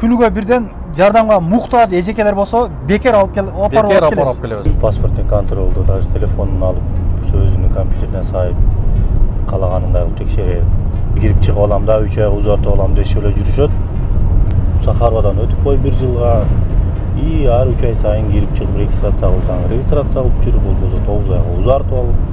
күнүгө бирден жардамга муктаж эжекелер болсо бекер алып келебиз. Паспортный контролду даже телефонун алып, ошо өзүнүн компьютерине сайып каалаганындай кылып текшерет. Кирип чыгып алам да 3 айга узартып алам дешип эле жүрүшөт. Сахарбадан өтүп кой 1 жылга и ар 3 ай сайын кирип чыгып регистрация кылсаң, регистрация кылып жүрүп болбосо 9 айга узартып алып.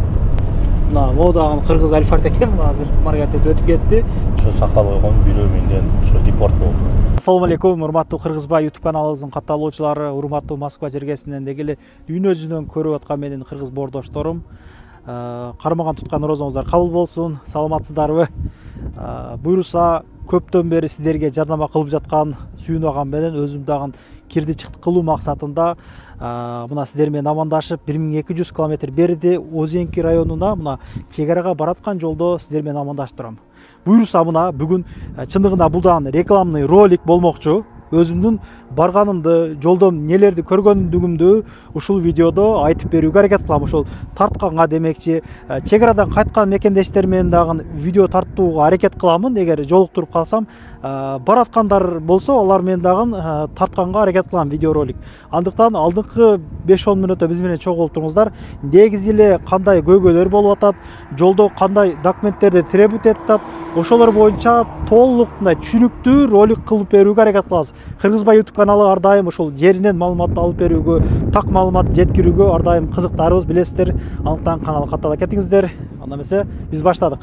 Мына могу дагы кыргыз Альфард экен, азыр маркетте өтүп кетти. Ошо сакал койгон бирөө менден ошо депорт болду. Ассалому алейкум, урматтуу Кыргызбай YouTube каналыбыздын катталуучулары, урматтуу Москва жергесинен деги эле дүйнө жүзүнөн көрүп аткан менин кыргыз боордошторум. Кармаган туткан розоңуздар кабыл болсун. Саламатсыздарбы? Буйруса көптөн бери сиздерге жардама кылып жаткан Сүйүн агам менен өзүм дагы кирди чыкты кылуу максатында мына сиздер менен амандашып 1200 км бериде Озенки районуна мына чек арага бараткан жолдо сиздер менен амандашып турам. Буйруса мына бүгүн чындыгында бул дагы рекламный ролик болмокчу. Өзүмдүн барганымды, жолдо нелерди көргөндүгүмдү ушул видеодо айтып берүүгө аракет кылам. Ошол тартканга демекчи, чек арадан кайткан мекендештер менен дагы видео тартууга аракет кыламын. Эгер жолуктуруп калсам, бараткандар болсо, алар менен дагы тартканга аракет кылам видео ролик. Андыктан алдыңкы 5-10 мүнөттө биз менен чогуу болуп туруңуздар. Негизи эле кандай көйгөйлөр болуп атат, жолдо кандай документтерди требут этет, ошолор боюнча толук мындай түшүнүктүү ролик кылып берүүгө аракет кылабыз. Кыргызбай YouTube каналы ар дайым ошол жеринен маалымат алып берүүгө, так маалымат жеткирүүгө ар дайым кызыктарбыз, билесиздер. Андыктан каналга каттала кетиңиздер. Анда эмесе биз баштадык.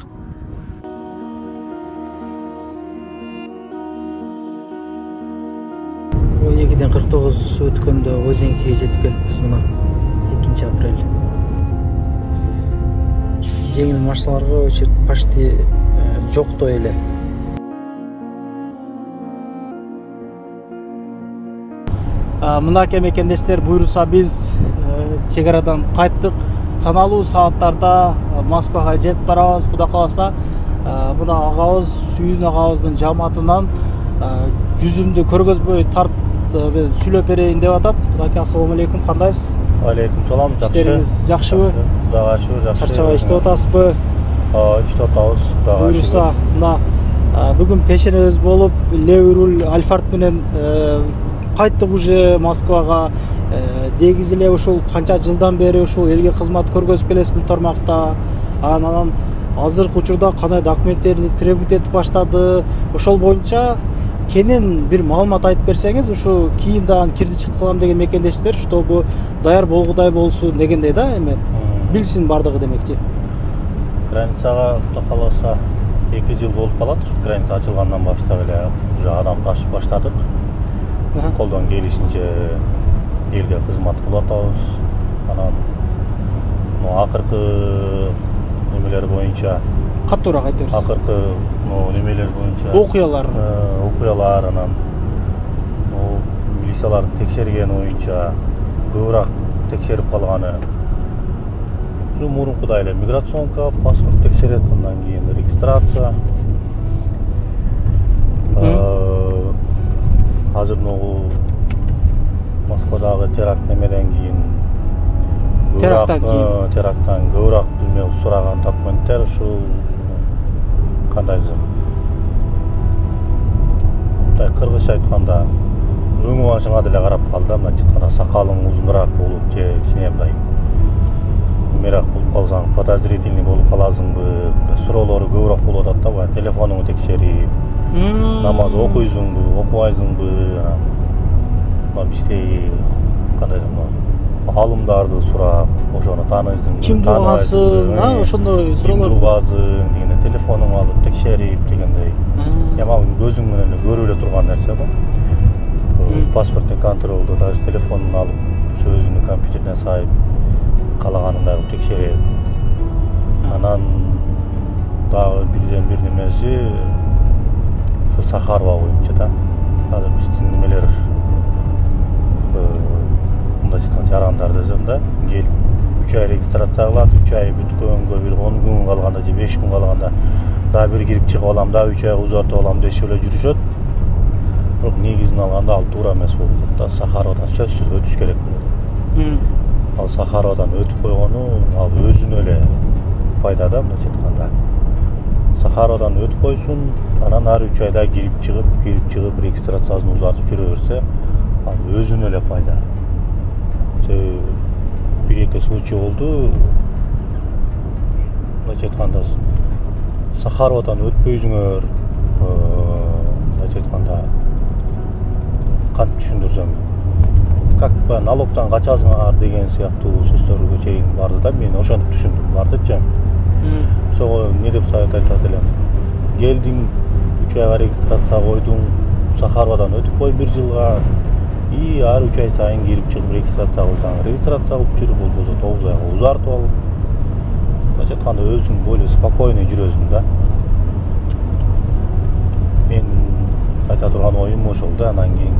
12-ден 49 өткөндө Озенкиге жетип келиппиз. Мына 2 апрель. Жеңил машиналарга очередь почти жоктой эле. Мынакей мекендештер, буйруса биз чек арадан кайттык. Саналуу сааттарда Москвага жетип барабыз. Кудай кааласа, мына агабыз, Сүйүн агабыздын жамаатынан жүзүмдү көргөзбөй сүйлөп берейин деп атат. Мынакей, ассалому алейкум, кандайсыз? Алейкум салам, жакшы. Иштериңиз жакшыбы? Кудайга шүгүр, жакшы. Чарчабай иштеп атасызбы? Иштеп атабыз, кудайга шүгүр. Буйруса, мына бүгүн пешенебиз болуп, Левируль Альфард менен кайттык уже Москвага. Негизи эле ушул канча жылдан бери ушул элге кызмат көргөзүп келесиз бул тармакта. Анан азыркы учурда кандай документтерди требут этип баштады, ошол боюнча кенен бир маалымат айтып берсеңиз, ушу кийин дагы кирди чыкты кылам деген мекендештер, чтобы даяр болгудай болсун дегендей да, эми билсин бардыгы демекчи. Границага Кудай кааласа 2 жыл болуп калат. Граница ачылгандан баштап эле уже адам ташып баштадык. Колдон келишинче элге кызмат кылып атабыз. Анан акыркы немелер боюнча каттуураак айтып берсиз. Акыркы немелер боюнча окуялар анан милициялардын текшергени боюнча көбүрөөк текшерип калганы. Ушу мурункудай эле миграционка, паспорт текшерет, андан кийин регистрация. Азыр могу Москвадагы теракт немеден кийин теракттан көбүрөөк билме сураган документтер ушул кандайдыр. Мындай кыргызча айтканда өңү башыңа деле карап калды, мына чытканда сакалың узунураак болуп же кичине мындай эмерээк болуп калсаң, подозрительный болуп каласыңбы, суроолору көбүрөөк болуп атат да, баягы телефонуңду текшерип, намаз окуйсуңбу, окубайсыңбы, анан биздеги кандайдыр алымдарды сурап, ошону таанысың, кимди угасың, ошондой суроолор. Кимди угасың дегенде телефонуңду алып текшерип дегендей. Эми көзүң менен көрүп эле турган нерсе да. Паспортный контролду даже телефонун алып, ошо өзүнүн компьютерине сайып каалаганындай кылып текшерет. Анан дагы бирден бир немеси ошо Сахарова боюнча да. Азыр биздин немелер мындай жеткен жарандар десем да, келип 3 ай регистрация кылат, 3 ай бүткөнгө бир 10 күн калганда же 5 күн калганда дагы бир кирип чыгып алам да, 3 айга узартып алам дешип эле жүрүшөт. Бирок негизин алганда ал туура эмес болуп атат да, Сахаровадан сөзсүз өтүш керек болот. Ал Сахаровадан өтүп койгону ал өзүнө эле пайда да, мындайча айтканда. Сахаровадан өтүп койсун, Анан ар 3 айда кирип чыгып регистрациясын узартып жүрө берсе, ал өзүнө эле пайда. Бир эки случай болду. Мындайча айтканда Сахаровадан өтпөйсүңөр, мындайча айтканда кантип түшүндүрсөм, как бы налогтон качасыңар деген сыяктуу сөздөргө чейин барды да, мен ошентип түшүндүм, бардычы. Ошого не деп совет айтат элем. Келдиң 3 айга регистрация койдуң, Сахаровадан өтүп кой 1 жылга, и ар 3 ай сайын кирип чыгып регистрация кылсаң, регистрация кылып жүрүп болбосо 9 айга узартып ал. Мындайча айтканда өзүң более спокойный жүрөсүң да. Мен айта турган оюм ошол да. Анан кийин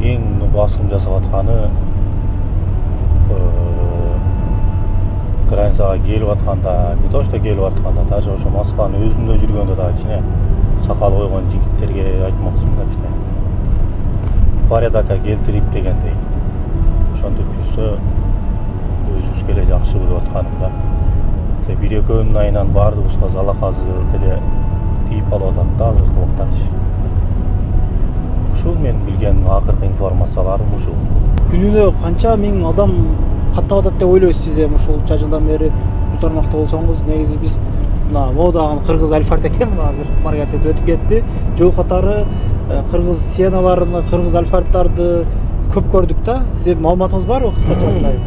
эң басым жасап атканы границага келип атканда, не то что келип атканда, даже ошо Москванын өзүндө жүргөндө да кичине сакал койгон жигиттерге айтмакчымын да, кичине порядокко келтирип дегендей. Ошентип жүрсө өзүбүзгө эле жакшы көрүп атканым да. Бир экөөнүн айынан баардыгыбызга залахазы деле тийип алып атат да азыркы убактачы. Ушул мен билген акыркы информацияларым ушул. Күнүнө канча миң адам каттап атат деп ойлойсуз сиз? Эми ушул ча жылдан бери бул тармакта болсоңуз, негизи биз мына модаган кыргыз альфарт экен, мына азыр маркетте өтүп кетти. Жол катары кыргыз сиеналарын, кыргыз альфарттарды көп көрдүк да. Сиздин маалыматыңыз барбы кыскача мындай?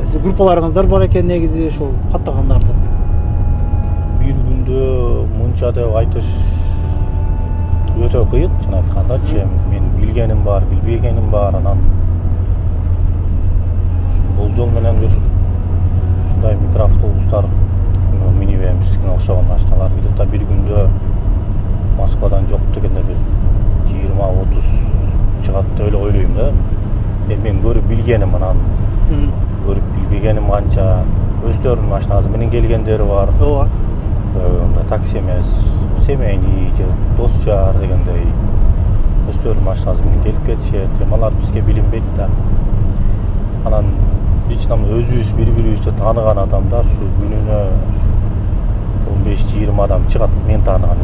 Сиз группаларыңыздар бар экен негизи ушул каттагандарды. Бир күндө мынча деп айтыш өтө кыйын, чын айткандачы. Мен билгеним бар, билбегеним бар. Анан болжол менен бир ушундай микроавтобустар, минивэн биздикине окшогон машиналар где-то бир күндө Москвадан жок дегенде бир 20-30 чыгат деп эле ойлойм да. Мен көрүп билгеним, анан көрүп билбегеним канча. Өздөрүнүн машинасы менен келгендери бар. Ооба. Такси эмес, семейный же дос жар дегендей өздөрүнүн машинасы менен келип кетишет. Алар бизге билинбейт да. Анан лично өзүбүз бири-бирибизди тааныган адамдар ушу күнүнө 15-20 адам чыгат. Мен тааныган,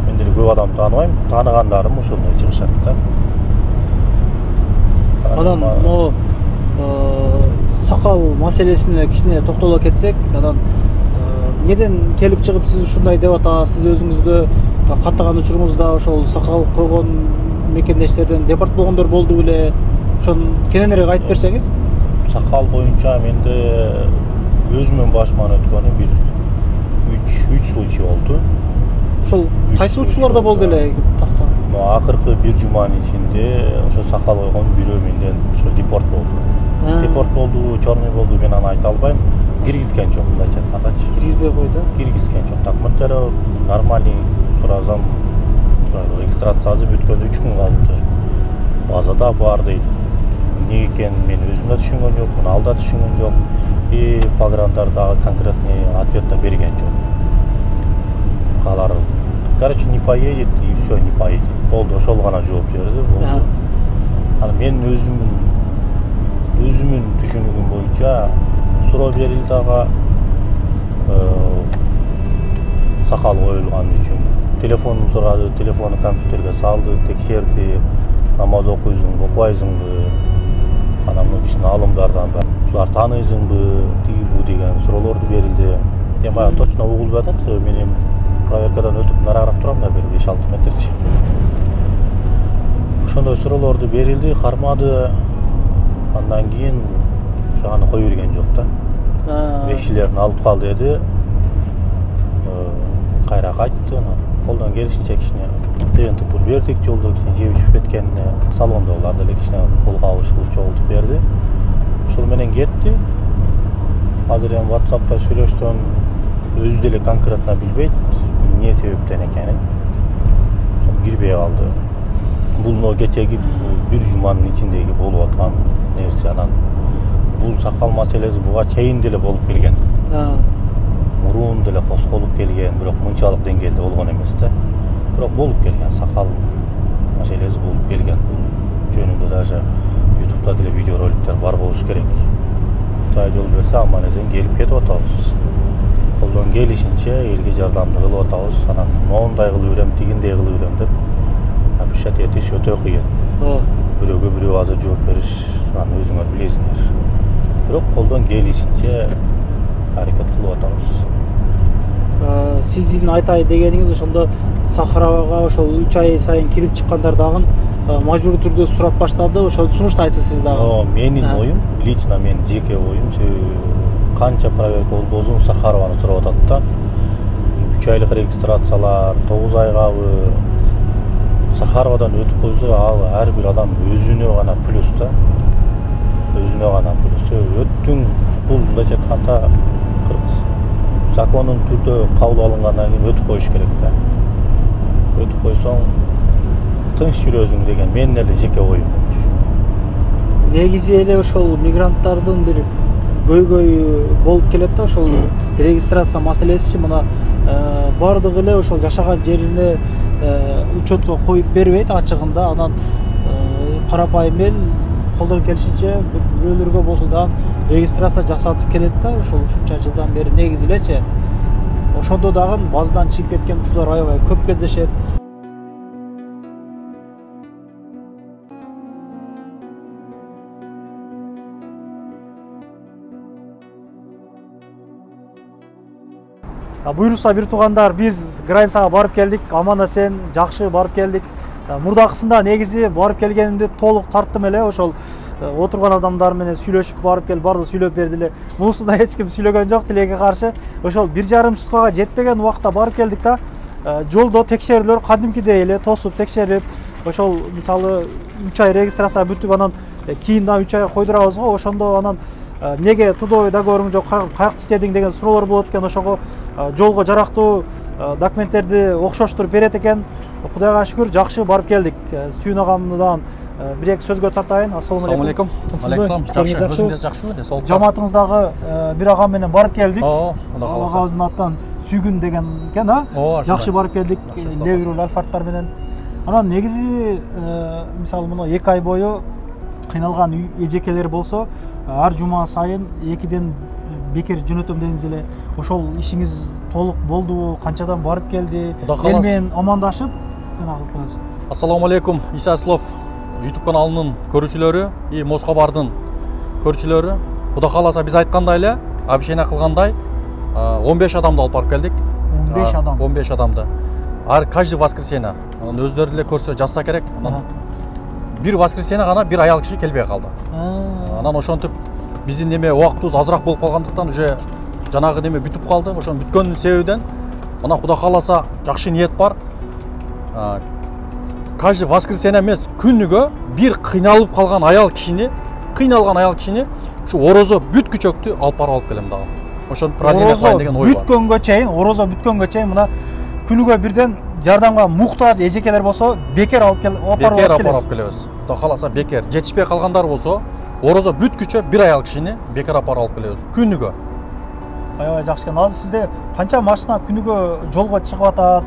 мен деле көп адам тааныбайм, тааныгандарым ошондой чыгышат да. Анан могу сакал маселесине кичине токтоло кетсек, анан неден келип чыгып сиз ушундай деп атасыз? Өзүңүздө каттаган учуруңузда ошол сакал койгон мекендештерден депорт болгондор болду беле? Ошону кененирээк айтып берсеңиз. Сакал боюнча менде өзүмдүн башыман өткөнү бир 3 случай болду. Ошол кайсы учурларда болду эле такта? Акыркы бир жуманын ичинде ошо сакал койгон бирөө менден ошо депорт болду. Депорт болду, черный болду, мен аны айта албайм. Киргизген жок, мындайча айткандачы. Киргизбей койду. Киргизген жок. Документтери нормальный суразам. Регистрациясы бүткөндө 3 күн калды. Базада бар дейт. Эмне экенин мен өзүм да түшүнгөн жокмун, ал да түшүнгөн жок. И пограндар дагы конкретный ответ да берген жок. Алар, короче, не поедет и все, не поедет. Болду, ошол гана жооп берди, болду. Анан мен өзүмүн түшүнүгүм боюнча суроо берилди ага сакал коюлган үчүн. Телефонун сурады, телефону компьютерге салды, текшерди. Намаз окуйсуңбу, окубайсыңбы? Анан биздин алымдардан бар. Ушулар тааныйсыңбы, тиги бу деген суроолорду берилди. Мен баягы точно угулбай атат, мен проверкадан өтүп нарагыраак турам да, бир 5-6 метрчи. Ошондой суроолорду берилди, кармады. Андан кийин ошо аны кое берген жок да. Бешилерин алып кал деди. Кайра кайтты, колдон келишинче кичине тыйынтып бердик, жолдо кичине жеп ичип кеткенине, салондогулар деле кичине кол кабыш кылып чогултуп берди. Ошол менен кетти. Азыр эми WhatsApp'та сүйлөшсөм, өзү деле конкретно билбейт эмне себептен экенин. Кирбей калды. Бул кечеги бир жуманын ичиндеги болуп аткан нерсе. Анан бул сакал маселеси буга чейин деле болуп келген. Мурун деле косколуп келген, бирок мынчалык деңгээлде болгон эмес да. Бирок болуп келген, сакал маселеси болуп келген. Бул жөнүндө даже YouTube'да деле видео роликтер бар болуш керек. Кудай жол берсе, аман эсен келип кетип атабыз. колдон келишинче элге жардамды кылып атабыз. Анан моундай кылып берем, тигиндей кылып берем деп обещать этиш өтө кыйын. Бирөөгө бирөө азыр жооп бериш, аны өзүңөр билесиңер. Бирок колдон келишинче аракет кылып атабыз. Сиздин айтай дегениңиз ошондо Сахарага ошол 3 ай сайын кирип чыккандар дагы мажбурий түрдө сурап баштады. Ошол сунуштайсыз сиз дагы. Менин оюм, лично мен жеке оюм, канча проверка болбосун Сахарованы сурап атат да. 3 айлык регистрациялар, 9 айгабы Сахаровадан өтүп койсо, ал ар бир адам өзүнө гана плюс да. Өзүнө гана плюс. Өттүң бул мындайча айтканда кыргыз законун түрдө кабыл алынгандан кийин өтүп коюш керек да. Өтүп койсоң тынч жүрөсүң деген менин эле жеке оюм. Негизи эле ошол мигранттардын бир көйгөй болуп келет да, ошол регистрация маселеси мына бардыгы эле ошол жашаган жерине учетко коюп бербейт ачыгында. Анан карапайым эл колдон келишинче бирөөлөргө болсо да регистрация жасатып келет да, ошол ушунча жылдан бери негизи элечи. Ошондо дагы базадан чыгып кеткен учурлар аябай көп кездешет. Буйрукса бир туугандар, биз границага барып келдик, аман-эсен, жакшы барып келдик. Мурдакысында негизи барып келгенимде толук тарттым эле, ошол отурган адамдар менен сүйлөшүп барып келип, барды сүйлөп берди эле. Мунусунда эч ким сүйлөгөн жок, тилекке каршы. Ошол 1,5 суткага жетпеген убакта барып келдик да. Жолдо текшерүүлөр кадимкидей эле тосуп текшерип, ошол мисалы 3 ай регистрация бүтүп, анан кийин да 3 ай койдурабыз го, ошондо анан неге трудовой договоруң жок, каякта иштедиң деген суроолор болот экен. Ошого жолго жарактуу документтерди окшоштуруп берет экен. Кудайга шүгүр жакшы барып келдик. Сүйүн агамдан бир-эки сөзгө тартайын. Ассаламу алейкум. Алейкум. Жакшы, жакшыбы? Жамаатыңыздагы бир агам менен барып келдик. Аллахыбыздын аттан Сүйгүн деген экен, жакшы барып келдик. Леврул Альфардтар менен. Анан негизи мисалы мына 2 ай бою кыйналган эжекелер болсо, ар жума сайын 2ден бекер жөнөтөм дедиңиз эле. Ошол ишиңиз толук болдубу? Канчадан барып келди? Эл менен амандашып жана кылып коесуз. Ассаламу алейкум. Иса Аслов YouTube каналынын көрүүчүлөрү и Москабардын көрүүчүлөрү. Кудай кааласа биз айткандай эле, обещание кылгандай 15 адамды алып барып келдик. 15 адам. 15 адамды. Каждый воскресенье. Анан өздөрү эле көрсө жазса керек. Анан бир воскресенье гана бир аял киши келбей калды. Анан ошентип биздин неме убактыбыз азыраак болуп калгандыктан уже жанагы неме бүтүп калды. Ошонун бүткөнүнүн себебинен мына Кудай кааласа жакшы ниет бар. Каждый воскресенье эмес, күнүгө бир кыйналып калган аял кишини, ушу орозо бүткүчөктү алып барып алып келем дагы. Ошону продление кылайын деген ой бар. Орозо бүткөнгө чейин мына күнүгө бирден жардамга муктаж эжекелер болсо бекер алып келебиз. Кудай кааласа бекер. Жетишпей калгандар болсо, орозо бүткүчө бир аял кишини бекер алып келебиз күнүгө. Аябай жакшы экен. Азыр сизде канча машина күнүгө жолго чыгып атат?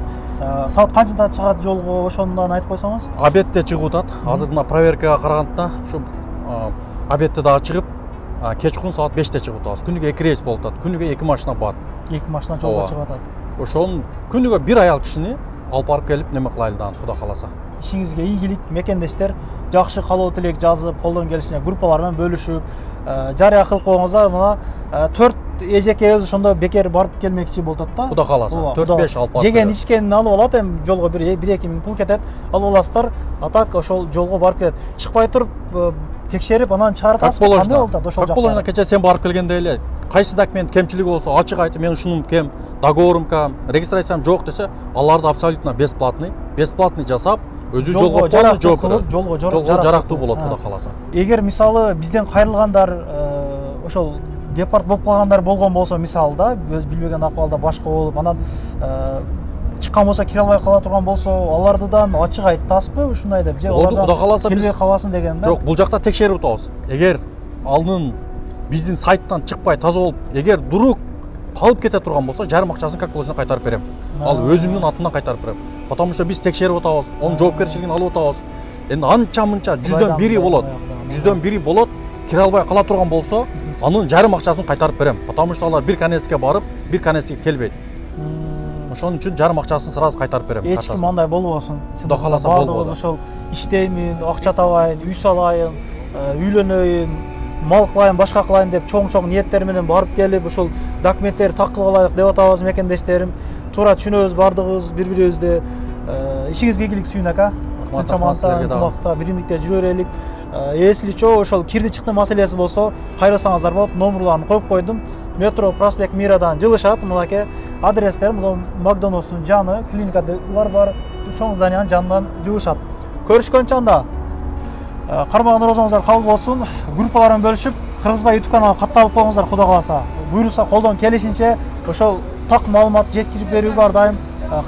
Саат канчада чыгат жолго, ошондон айтып койсоңуз? Обедте чыгып атат. Азыр мына проверкага караганда ушу обедте дагы чыгып, кечкурун саат 5те чыгып атабыз. Күнүгө 2 рейс болуп атат. Күнүгө 2 машина бар. 2 машина жолго чыгып атат. Ошон күнүгө бир аял кишини алып барып келип неме кылайлы дагы, Кудай кааласа. Ишиңизге ийгилик, мекендештер жакшы каалоо тилек жазып, колдон келишинче группалар менен бөлүшүп, жарыя кылып койгоңуздар. Мына 4 эжекебиз ошондо бекер барып келмекчи болуп атат да. Кудай кааласа 4-5 алып барып. Жеген ичкенин алып алат, эми жолго 1-2 миң пул кетет. Алып аласыздар, атак ошол жолго барып келет. Чыкпай туруп текшерип, анан чыгарасыз. Кандай болуп атат ошол жакта? Как положено, кече сен барып келгенде эле кайсы документ кемчилиги болсо ачык айтып, мен ушунун кем, договорум кем, регистрациям жок десе, аларды абсолютно бесплатный жасап, өзү жолго жооп берет. Жолго жарактуу болот, Кудай кааласа. Эгер мисалы бизден кайрылгандар ошол депорт болуп калгандар болгон болсо, мисалы да, өз билбеген акыбалда башка болуп, анан чыккан болсо, кире албай кала турган болсо, алардыдан ачык айтасызбы ушундай деп, же алардан келбей каласың деген да? Жок, бул жакта текшерип атабыз. Эгер анын биздин сайттан чыкпай таза болуп, эгер дурук калып кете турган болсо, жарым акчасын как положено кайтарып берем. Ал өзүмдүн атымдан кайтарып берем. Потому что биз текшерип атабыз, онун жоопкерчилигин алып атабыз. Энди анча-мынча 100дөн 1 болот. 100дөн 1 болот, кире албай кала турган болсо, анын жарым акчасын кайтарып берем. Потому что алар бир конецке барып, бир конецке келбейт. Ошон үчүн жарым акчасын сразу кайтарып берем. Эч ким андай болбосун. Кудай кааласа болбойт. Ошол иштеймин, акча табайын, үй салайын, үйлөнөйүн, мал кылайын, башка кылайын деп чоң ниеттер менен барып келип, ошол документтерди так кылып алайык деп атабыз мекендештерим. Туура түшүнөбүз бардыгыбыз бири-бирибизди. Ишиңизге ийгилик сүйүн ака. Ынтымакта, биримдикте жүрө берелик. Если чо ошол кирди чыкты маселеси болсо, кайрылсаңыздар болот. Номерларын коюп койдум. Метро Проспект Мирадан жылышат. Мынакей адрестер, мына Макдональдстун жаны, клиникалар бар. Чоң зданиянын жанынан жылышат. Көрүшкөнчө анда. Кармаган розоңуздар кабыл болсун. Группаларын бөлүшүп, Кыргызбай YouTube каналына катталып коюңуздар, Кудай кааласа. Буйруса колдон келишинче ошол так маалымат жеткирип берүүгө ар дайым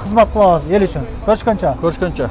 кызмат кылабыз эл үчүн. Көрүшкөнчө.